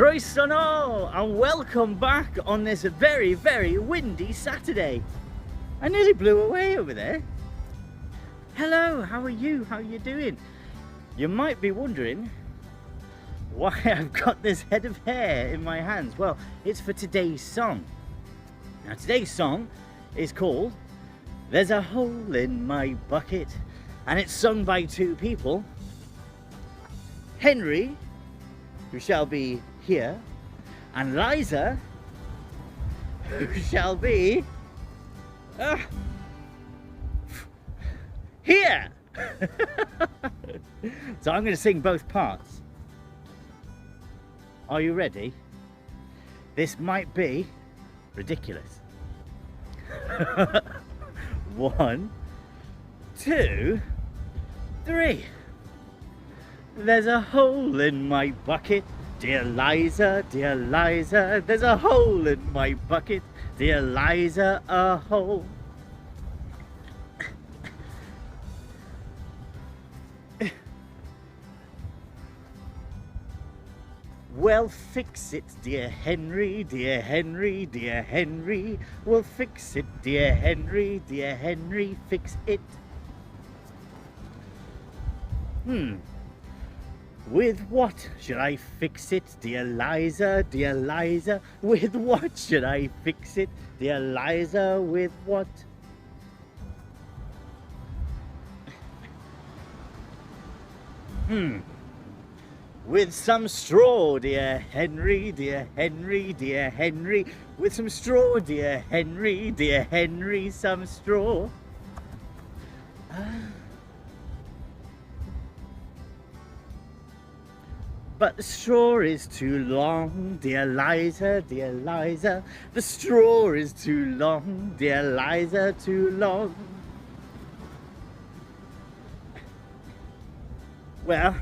Croeso and welcome back on this very, very windy Saturday. I nearly blew away over there. Hello, how are you? How are you doing? You might be wondering why I've got this head of hair in my hands. Well, it's for today's song. Now, today's song is called There's a Hole in My Bucket, and it's sung by two people. Henry, who shall be here, and Liza, who shall be here. So I'm going to sing both parts. Are you ready? This might be ridiculous. 1, 2, 3. There's a hole in my bucket, dear Liza, dear Liza. There's a hole in my bucket, dear Liza, a hole. Well, fix it, dear Henry, dear Henry, dear Henry. Well, fix it, dear Henry, dear Henry, fix it. With what should I fix it, dear Liza, dear Liza? With what should I fix it, dear Liza? With what? With some straw, dear Henry, dear Henry, dear Henry. With some straw, dear Henry, dear Henry, some straw. But the straw is too long, dear Liza, dear Liza. The straw is too long, dear Liza, too long. Well,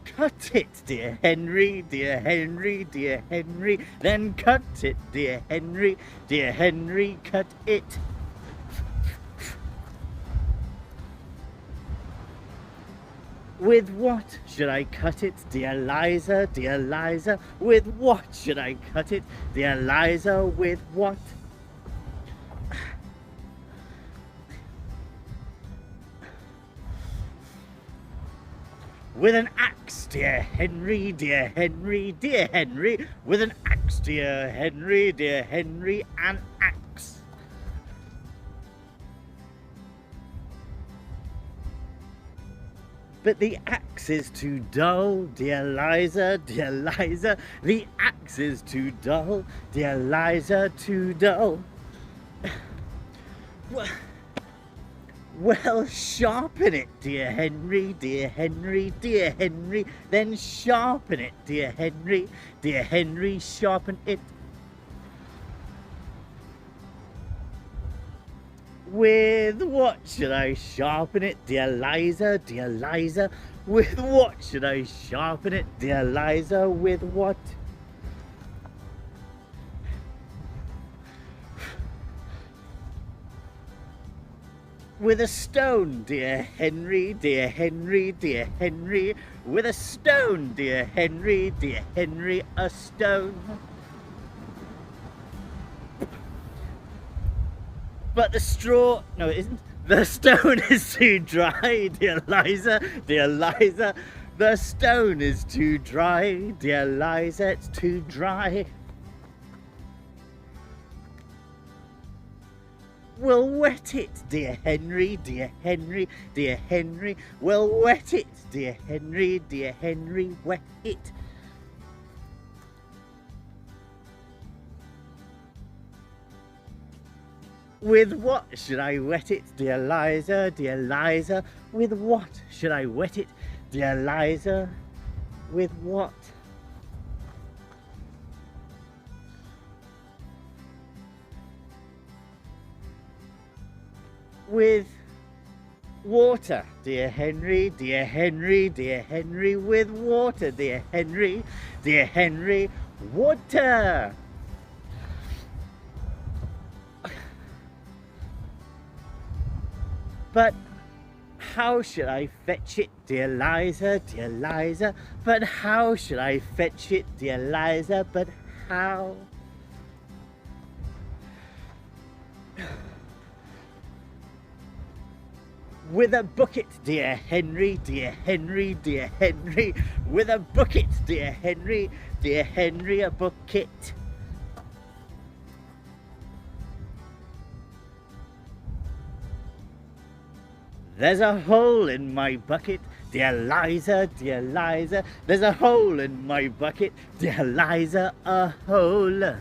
cut it, dear Henry, dear Henry, dear Henry. Then cut it, dear Henry, dear Henry, cut it. With what should I cut it, dear Liza, dear Liza? With what should I cut it, dear Liza? With what? With an axe, dear Henry, dear Henry, dear Henry. With an axe, dear Henry, dear Henry, an axe. But the axe is too dull, dear Liza, dear Liza. The axe is too dull, dear Liza, too dull. Well, sharpen it, dear Henry, dear Henry, dear Henry. Then sharpen it, dear Henry, dear Henry, sharpen it. With what should I sharpen it, dear Liza, dear Liza? With what should I sharpen it, dear Liza? With what? With a stone, dear Henry, dear Henry, dear Henry. With a stone, dear Henry, dear Henry, a stone. But the straw, no it isn't. The stone is too dry, dear Liza, dear Liza. The stone is too dry, dear Liza, it's too dry. Well, wet it, dear Henry, dear Henry, dear Henry. Well, wet it, dear Henry, dear Henry, wet it. With what should I wet it, dear Liza, dear Liza? With what should I wet it, dear Liza? With what? With water, dear Henry, dear Henry, dear Henry. With water, dear Henry, dear Henry. Water. But how should I fetch it, dear Liza, dear Liza? But how should I fetch it, dear Liza? But how? With a bucket, dear Henry, dear Henry, dear Henry. With a bucket, dear Henry, dear Henry, a bucket. There's a hole in my bucket, dear Liza, dear Liza. There's a hole in my bucket, dear Liza, a hole.